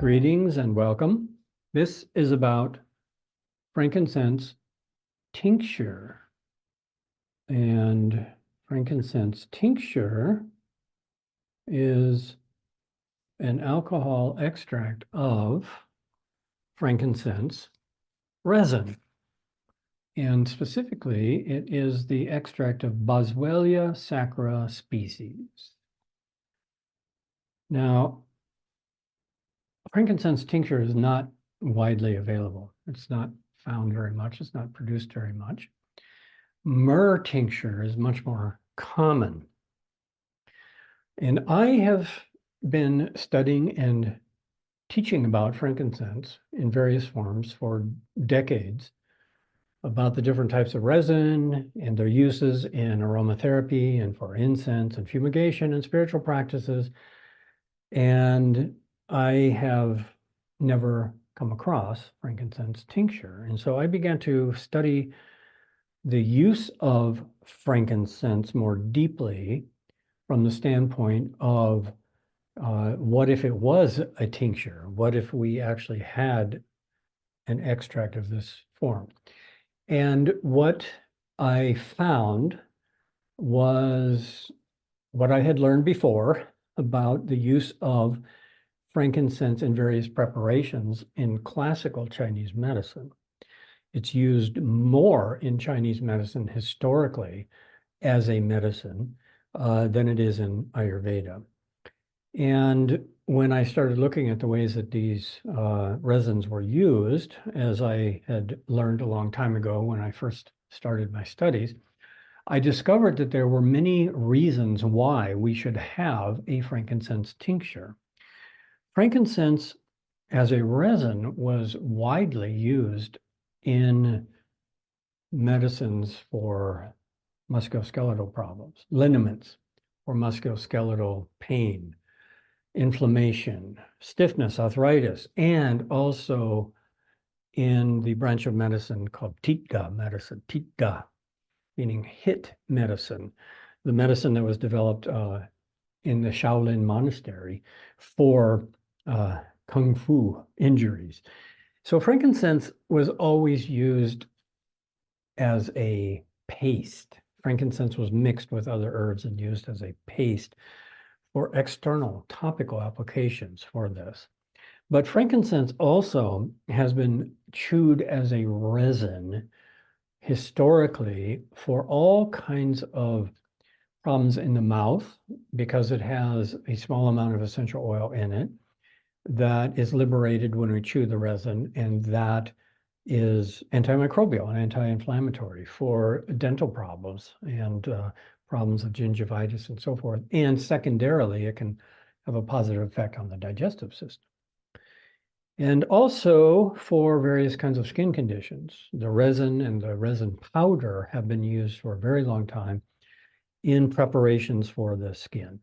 Greetings and welcome. This is about frankincense tincture. And frankincense tincture is an alcohol extract of frankincense resin. And specifically, it is the extract of Boswellia sacra species. Now, frankincense tincture is not widely available. It's not found very much. It's not produced very much. Myrrh tincture is much more common. And I have been studying and teaching about frankincense in various forms for decades, about the different types of resin and their uses in aromatherapy and for incense and fumigation and spiritual practices. And I have never come across frankincense tincture. And so I began to study the use of frankincense more deeply from the standpoint of what if it was a tincture? What if we actually had an extract of this form? And what I found was what I had learned before about the use of frankincense in various preparations in classical Chinese medicine. It's used more in Chinese medicine historically as a medicine than it is in Ayurveda. And when I started looking at the ways that these resins were used, as I had learned a long time ago when I first started my studies, I discovered that there were many reasons why we should have a frankincense tincture. Frankincense as a resin was widely used in medicines for musculoskeletal problems, liniments for musculoskeletal pain, inflammation, stiffness, arthritis, and also in the branch of medicine called Tika medicine, Tika, meaning hit medicine, the medicine that was developed in the Shaolin monastery for kung fu injuries. So frankincense was always used as a paste. Frankincense was mixed with other herbs and used as a paste for external topical applications for this. But frankincense also has been chewed as a resin historically for all kinds of problems in the mouth, because it has a small amount of essential oil in it that is liberated when we chew the resin, and that is antimicrobial and anti-inflammatory for dental problems and problems of gingivitis and so forth. And secondarily, it can have a positive effect on the digestive system. And also for various kinds of skin conditions. The resin and the resin powder have been used for a very long time in preparations for the skin.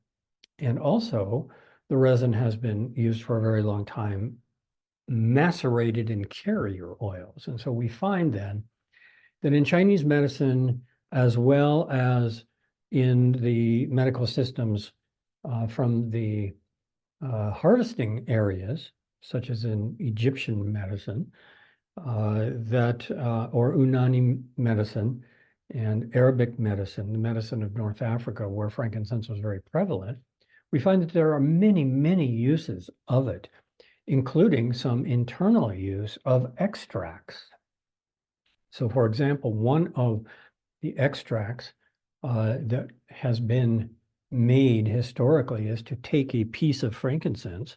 And also, the resin has been used for a very long time macerated in carrier oils. And so we find then that in Chinese medicine, as well as in the medical systems from the harvesting areas, such as in Egyptian medicine, or Unani medicine and Arabic medicine, the medicine of North Africa, where frankincense was very prevalent, we find that there are many, many uses of it, including some internal use of extracts. So, for example, one of the extracts that has been made historically is to take a piece of frankincense,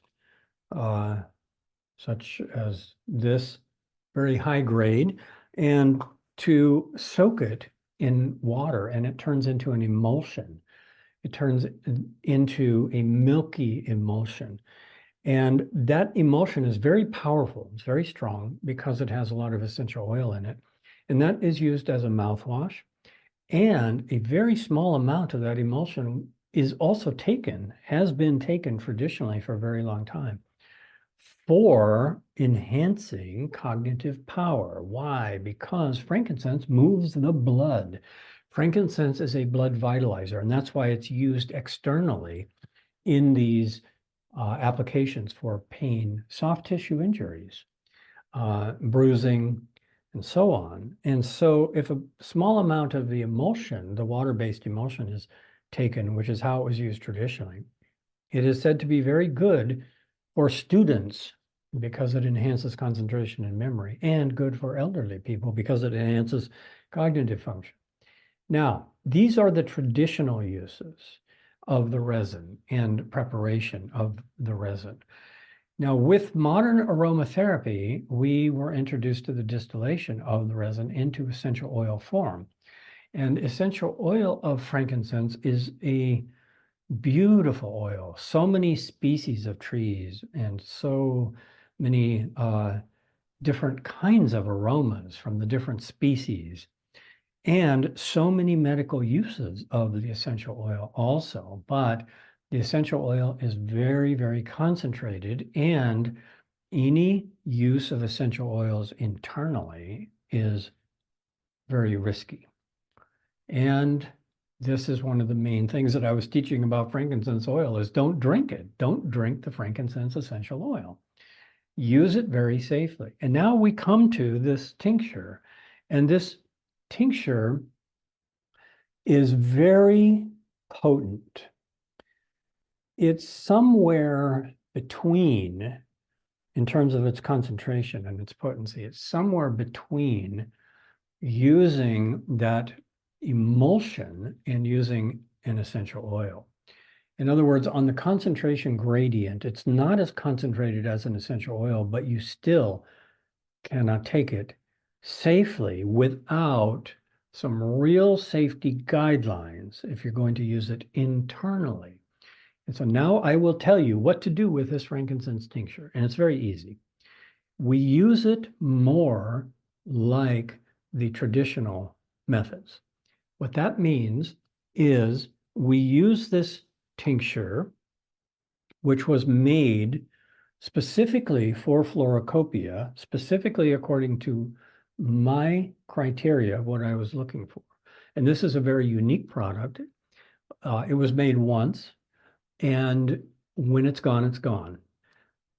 such as this, very high grade, and to soak it in water, and it turns into an emulsion. It turns into a milky emulsion. And that emulsion is very powerful. It's very strong because it has a lot of essential oil in it. And that is used as a mouthwash. And a very small amount of that emulsion is also has been taken traditionally for a very long time for enhancing cognitive power. Why? Because frankincense moves the blood. Frankincense is a blood vitalizer, and that's why it's used externally in these applications for pain, soft tissue injuries, bruising, and so on. And so if a small amount of the emulsion, the water-based emulsion, is taken, which is how it was used traditionally, it is said to be very good for students because it enhances concentration and memory, and good for elderly people because it enhances cognitive function. Now, these are the traditional uses of the resin and preparation of the resin. Now, with modern aromatherapy, we were introduced to the distillation of the resin into essential oil form. And essential oil of frankincense is a beautiful oil. So many species of trees and so many different kinds of aromas from the different species, and so many medical uses of the essential oil also. But the essential oil is very, very concentrated, and any use of essential oils internally is very risky. And this is one of the main things that I was teaching about frankincense oil is don't drink it. Don't drink the frankincense essential oil. Use it very safely. And now we come to this tincture, and this tincture is very potent. It's somewhere between, in terms of its concentration and its potency, it's somewhere between using that emulsion and using an essential oil. In other words, on the concentration gradient, it's not as concentrated as an essential oil, but you still cannot take it safely without some real safety guidelines if you're going to use it internally. And so now I will tell you what to do with this frankincense tincture, and it's very easy. We use it more like the traditional methods. What that means is we use this tincture, which was made specifically for Floracopeia, specifically according to my criteria of what I was looking for. And this is a very unique product. It was made once, and when it's gone, it's gone.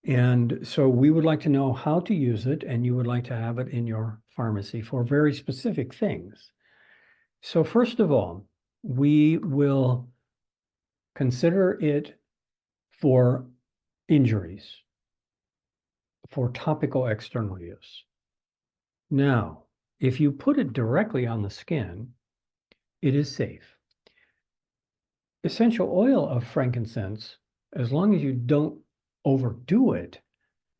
And so we would like to know how to use it, and you would like to have it in your pharmacy for very specific things. So first of all, we will consider it for injuries, for topical external use. Now, if you put it directly on the skin, it is safe. Essential oil of frankincense, as long as you don't overdo it,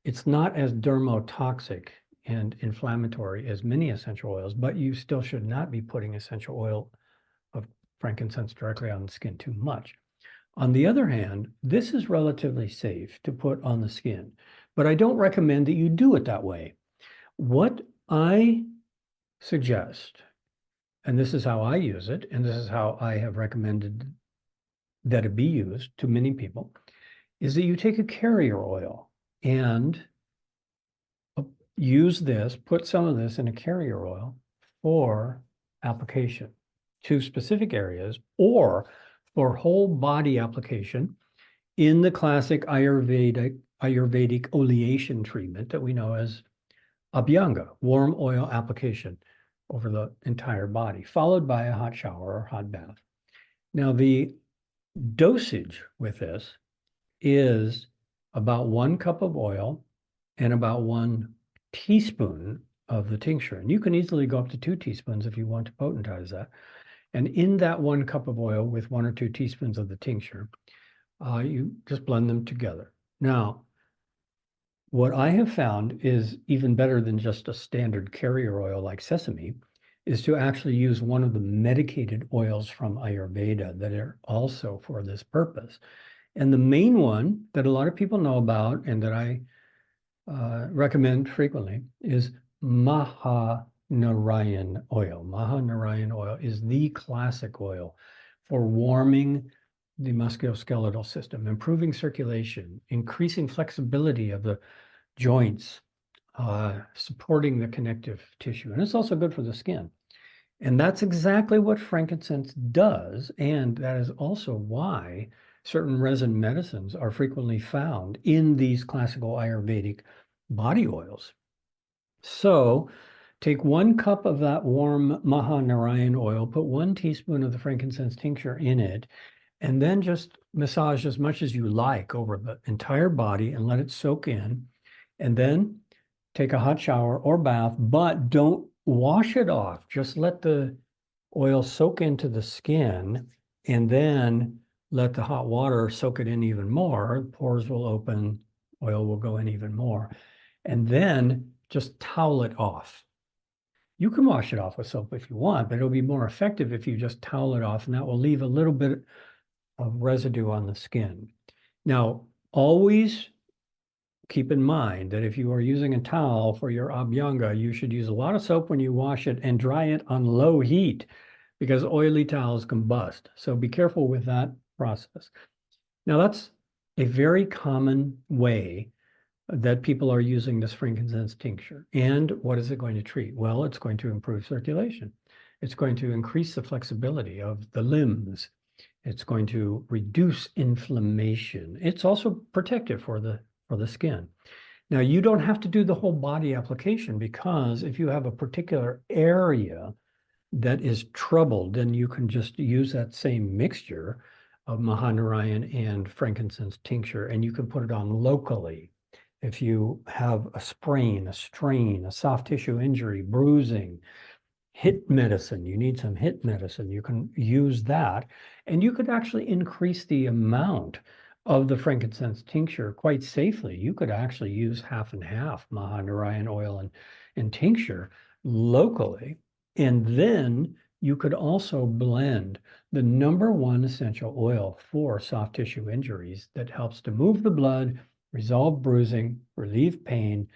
it's not as dermotoxic and inflammatory as many essential oils, but you still should not be putting essential oil of frankincense directly on the skin too much. On the other hand, this is relatively safe to put on the skin, but I don't recommend that you do it that way. What I suggest, and this is how I use it, and this is how I have recommended that it be used to many people, is that you take a carrier oil and use this, put some of this in a carrier oil for application to specific areas or for whole body application in the classic Ayurvedic oleation treatment that we know as Abhyanga, warm oil application over the entire body, followed by a hot shower or hot bath. Now, the dosage with this is about 1 cup of oil and about 1 teaspoon of the tincture. And you can easily go up to 2 teaspoons if you want to potentize that. And in that 1 cup of oil with 1 or 2 teaspoons of the tincture, you just blend them together. Now, what I have found is even better than just a standard carrier oil like sesame is to actually use one of the medicated oils from Ayurveda that are also for this purpose. And the main one that a lot of people know about and that I recommend frequently is Mahanarayan oil. Mahanarayan oil is the classic oil for warming the musculoskeletal system, improving circulation, increasing flexibility of the joints, supporting the connective tissue. And it's also good for the skin. And that's exactly what frankincense does. And that is also why certain resin medicines are frequently found in these classical Ayurvedic body oils. So take 1 cup of that warm Mahanarayan oil, put 1 teaspoon of the frankincense tincture in it, and then just massage as much as you like over the entire body and let it soak in. And then take a hot shower or bath, but don't wash it off. Just let the oil soak into the skin and then let the hot water soak it in even more. Pores will open, oil will go in even more. And then just towel it off. You can wash it off with soap if you want, but it'll be more effective if you just towel it off, and that will leave a little bit of residue on the skin. Now, always keep in mind that if you are using a towel for your abhyanga, you should use a lot of soap when you wash it and dry it on low heat because oily towels combust. So be careful with that process. Now, that's a very common way that people are using this frankincense tincture. And what is it going to treat? Well, it's going to improve circulation. It's going to increase the flexibility of the limbs. It's going to reduce inflammation. It's also protective for the skin. Now, you don't have to do the whole body application because if you have a particular area that is troubled, then you can just use that same mixture of Mahanarayan and frankincense tincture, and you can put it on locally. If you have a sprain, a strain, a soft tissue injury, bruising, HIT medicine, you need some HIT medicine, you can use that. And you could actually increase the amount of the frankincense tincture quite safely. You could actually use half and half Mahanarayan oil and tincture locally. And then you could also blend the #1 essential oil for soft tissue injuries that helps to move the blood, resolve bruising, relieve pain,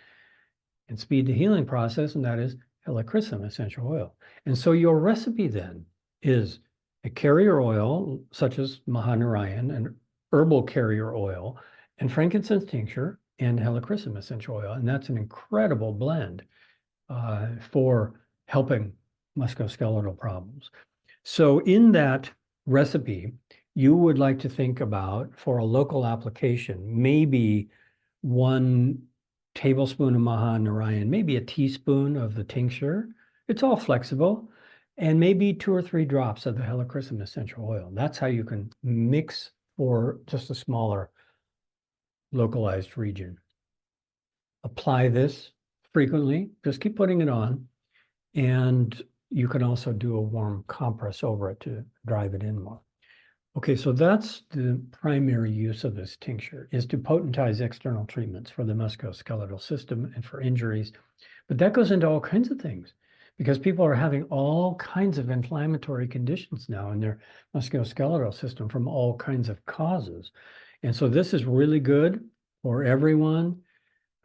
and speed the healing process, and that is helichrysum essential oil. And so your recipe then is a carrier oil, such as Mahanarayan, an herbal carrier oil, and frankincense tincture, and helichrysum essential oil. And that's an incredible blend for helping musculoskeletal problems. So in that recipe, you would like to think about, for a local application, maybe 1 tablespoon of Mahanarayan, maybe a teaspoon of the tincture. It's all flexible. And maybe 2 or 3 drops of the helichrysum essential oil. That's how you can mix for just a smaller localized region. Apply this frequently. Just keep putting it on. And you can also do a warm compress over it to drive it in more. Okay, so that's the primary use of this tincture, is to potentize external treatments for the musculoskeletal system and for injuries. But that goes into all kinds of things because people are having all kinds of inflammatory conditions now in their musculoskeletal system from all kinds of causes. And so this is really good for everyone,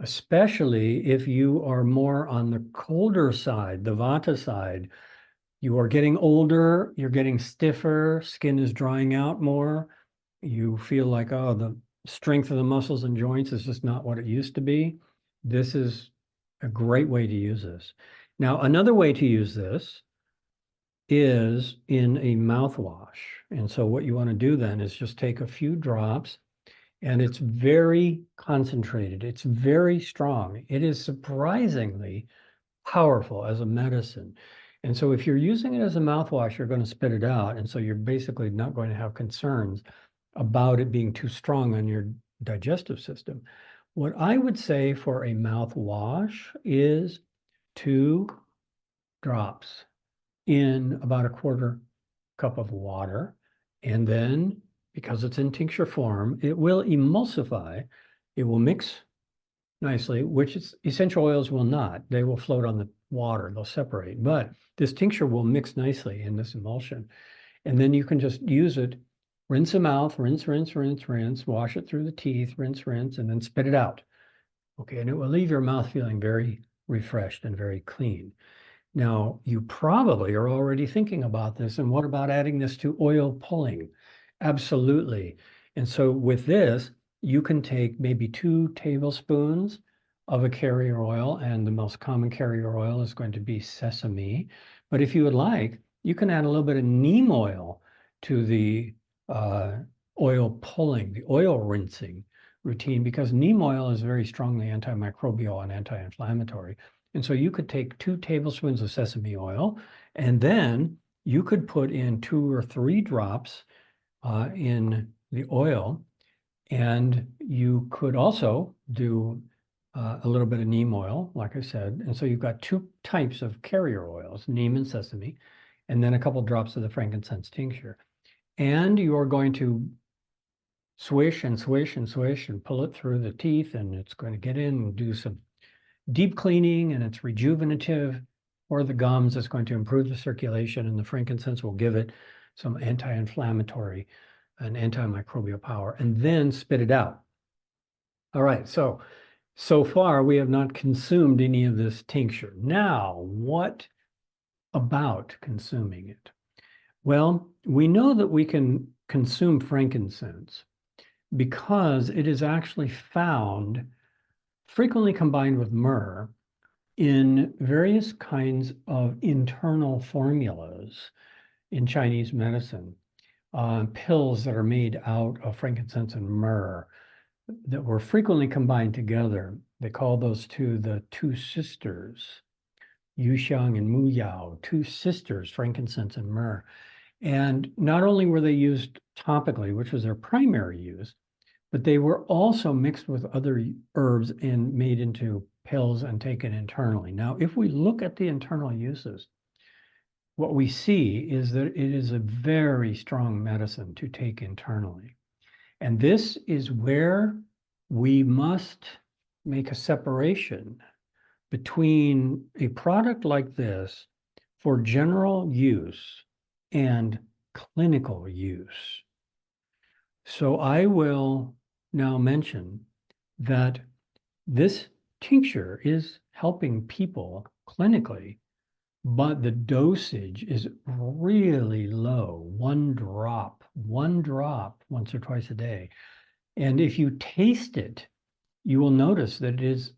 especially if you are more on the colder side, the Vata side. You are getting older, you're getting stiffer, skin is drying out more. You feel like, oh, the strength of the muscles and joints is just not what it used to be. This is a great way to use this. Now, another way to use this is in a mouthwash. And so what you want to do then is just take a few drops, and it's very concentrated. It's very strong. It is surprisingly powerful as a medicine. And so if you're using it as a mouthwash, you're going to spit it out. And so you're basically not going to have concerns about it being too strong on your digestive system. What I would say for a mouthwash is 2 drops in about a 1/4 cup of water. And then, because it's in tincture form, it will emulsify. It will mix nicely, which essential oils will not. They will float on the water, they'll separate. But this tincture will mix nicely in this emulsion. And then you can just use it, rinse the mouth, rinse, rinse, rinse, rinse, wash it through the teeth, rinse, rinse, and then spit it out. Okay, and it will leave your mouth feeling very refreshed and very clean. Now, you probably are already thinking about this. And what about adding this to oil pulling? Absolutely. And so with this, you can take maybe 2 tablespoons of a carrier oil, and the most common carrier oil is going to be sesame. But if you would like, you can add a little bit of neem oil to the oil pulling, the oil rinsing routine, because neem oil is very strongly antimicrobial and anti-inflammatory. And so you could take 2 tablespoons of sesame oil, and then you could put in 2 or 3 drops in the oil. And you could also do a little bit of neem oil, like I said. And so you've got 2 types of carrier oils, neem and sesame, and then a couple drops of the frankincense tincture. And you're going to swish and swish and swish and pull it through the teeth, and it's going to get in and do some deep cleaning, and it's rejuvenative for the gums. It's going to improve the circulation, and the frankincense will give it some anti-inflammatory and antimicrobial power, and then spit it out. All right, so far we have not consumed any of this tincture. Now, what about consuming it? Well, we know that we can consume frankincense because it is actually found frequently combined with myrrh in various kinds of internal formulas in Chinese medicine, pills that are made out of frankincense and myrrh that were frequently combined together. They call those 2 the 2 sisters, Yuxiang and Muyao, 2 sisters, frankincense and myrrh. And not only were they used topically, which was their primary use, but they were also mixed with other herbs and made into pills and taken internally. Now, if we look at the internal uses, what we see is that it is a very strong medicine to take internally. And this is where we must make a separation between a product like this for general use and clinical use. So I will now mention that this tincture is helping people clinically, but the dosage is really low, 1 drop once or twice a day. And if you taste it, you will notice that it is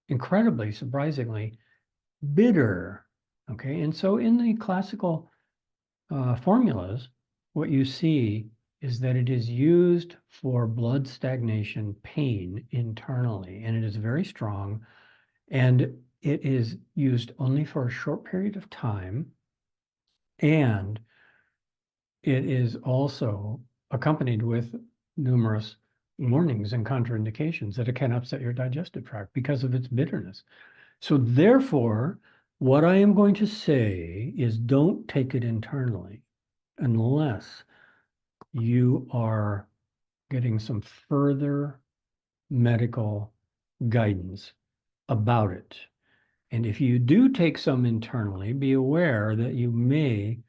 incredibly, surprisingly bitter. Okay, and so in the classical formulas, what you see is that it is used for blood stagnation pain internally, and it is very strong, and it is used only for a short period of time, and it is also accompanied with numerous warnings and contraindications that it can upset your digestive tract because of its bitterness. So therefore, what I am going to say is don't take it internally unless you are getting some further medical guidance about it. And if you do take some internally, be aware that you may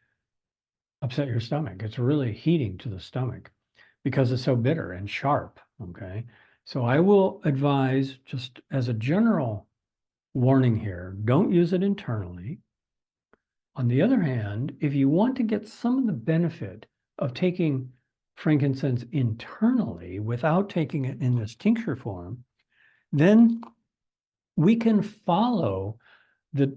upset your stomach. It's really heating to the stomach because it's so bitter and sharp, okay? So I will advise, just as a general warning here, don't use it internally. On the other hand, if you want to get some of the benefit of taking frankincense internally without taking it in this tincture form, then we can follow the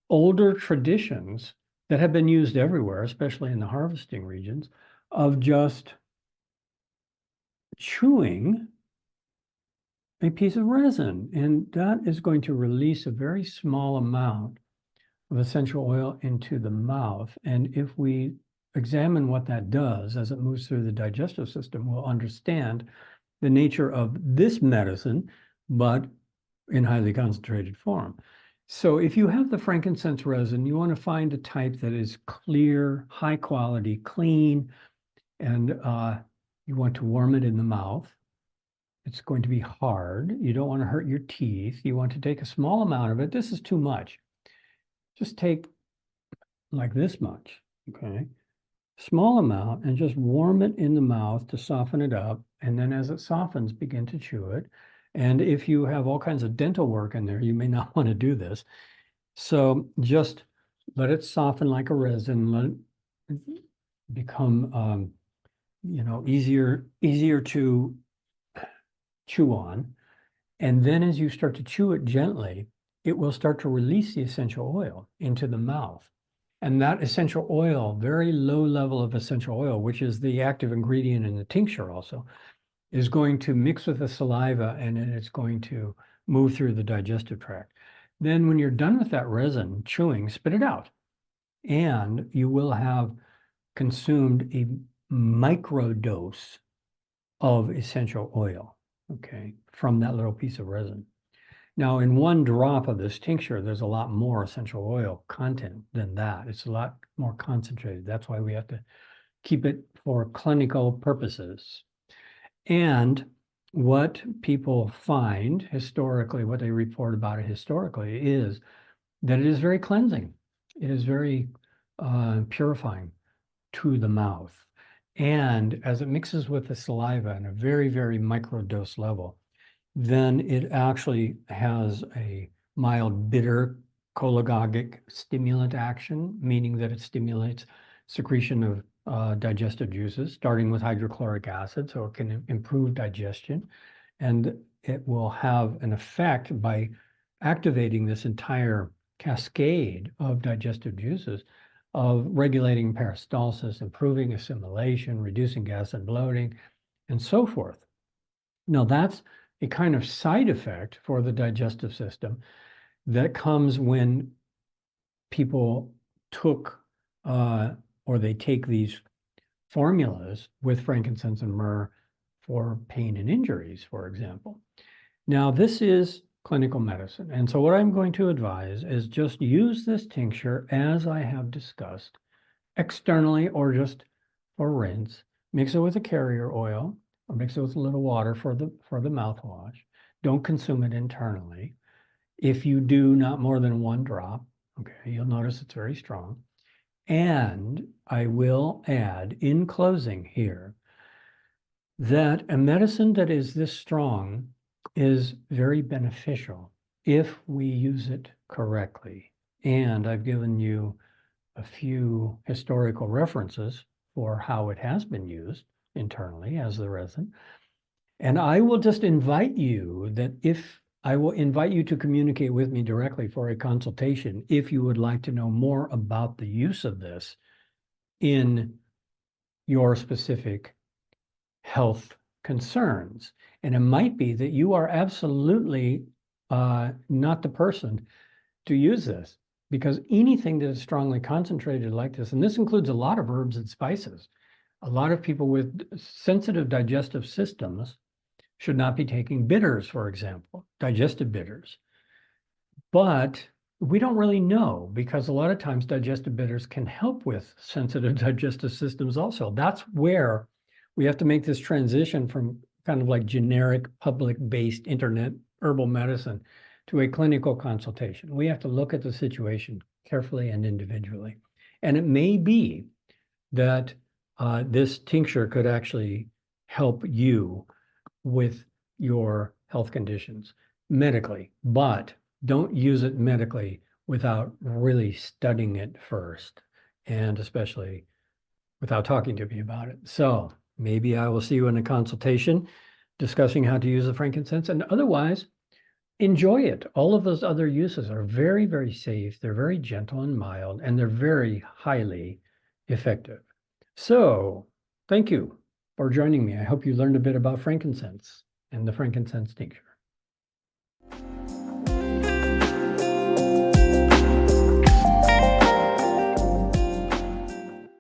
older traditions that have been used everywhere, especially in the harvesting regions, of just chewing a piece of resin. And that is going to release a very small amount of essential oil into the mouth. And if we examine what that does as it moves through the digestive system, we'll understand the nature of this medicine, but in highly concentrated form. So if you have the frankincense resin, you want to find a type that is clear, high quality, clean, and you want to warm it in the mouth. It's going to be hard. You don't want to hurt your teeth. You want to take a small amount of it. This is too much. Just take like this much, okay? Small amount, and just warm it in the mouth to soften it up. And then as it softens, begin to chew it. And if you have all kinds of dental work in there, you may not want to do this. So just let it soften like a resin, let it become, easier to chew on. And then as you start to chew it gently, it will start to release the essential oil into the mouth. And that essential oil, very low level of essential oil, which is the active ingredient in the tincture also, is going to mix with the saliva and it's going to move through the digestive tract. Then when you're done with that resin chewing, spit it out. And you will have consumed a microdose of essential oil, okay, from that little piece of resin. Now, in one drop of this tincture, there's a lot more essential oil content than that. It's a lot more concentrated. That's why we have to keep it for clinical purposes. And what people find historically, what they report about it historically, is that it is very cleansing. It is very purifying to the mouth. And as it mixes with the saliva in a very, very microdose level, then it actually has a mild bitter cholagogic stimulant action, meaning that it stimulates secretion of digestive juices, starting with hydrochloric acid, so it can improve digestion. And it will have an effect by activating this entire cascade of digestive juices of regulating peristalsis, improving assimilation, reducing gas and bloating, and so forth. Now, that's a kind of side effect for the digestive system that comes when people took or they take these formulas with frankincense and myrrh for pain and injuries, for example. Now, this is clinical medicine. And so what I'm going to advise is just use this tincture as I have discussed externally or just for rinse. Mix it with a carrier oil or mix it with a little water for the mouthwash. Don't consume it internally. If you do not more than one drop, okay, you'll notice it's very strong. And I will add in closing here that a medicine that is this strong is very beneficial if we use it correctly. And I've given you a few historical references for how it has been used internally as the resin. And I will just invite you I will invite you to communicate with me directly for a consultation if you would like to know more about the use of this in your specific health concerns. And it might be that you are absolutely not the person to use this, because anything that is strongly concentrated like this, and this includes a lot of herbs and spices, a lot of people with sensitive digestive systems should not be taking bitters, for example, digestive bitters. But we don't really know, because a lot of times digestive bitters can help with sensitive digestive systems also. That's where we have to make this transition from kind of like generic public-based internet herbal medicine to a clinical consultation. We have to look at the situation carefully and individually. And it may be that this tincture could actually help you with your health conditions medically, but don't use it medically without really studying it first, and especially without talking to me about it. So maybe I will see you in a consultation discussing how to use the frankincense, and otherwise, enjoy it. All of those other uses are very, very safe. They're very gentle and mild, and they're very highly effective. So thank you for joining me. I hope you learned a bit about frankincense and the frankincense tincture.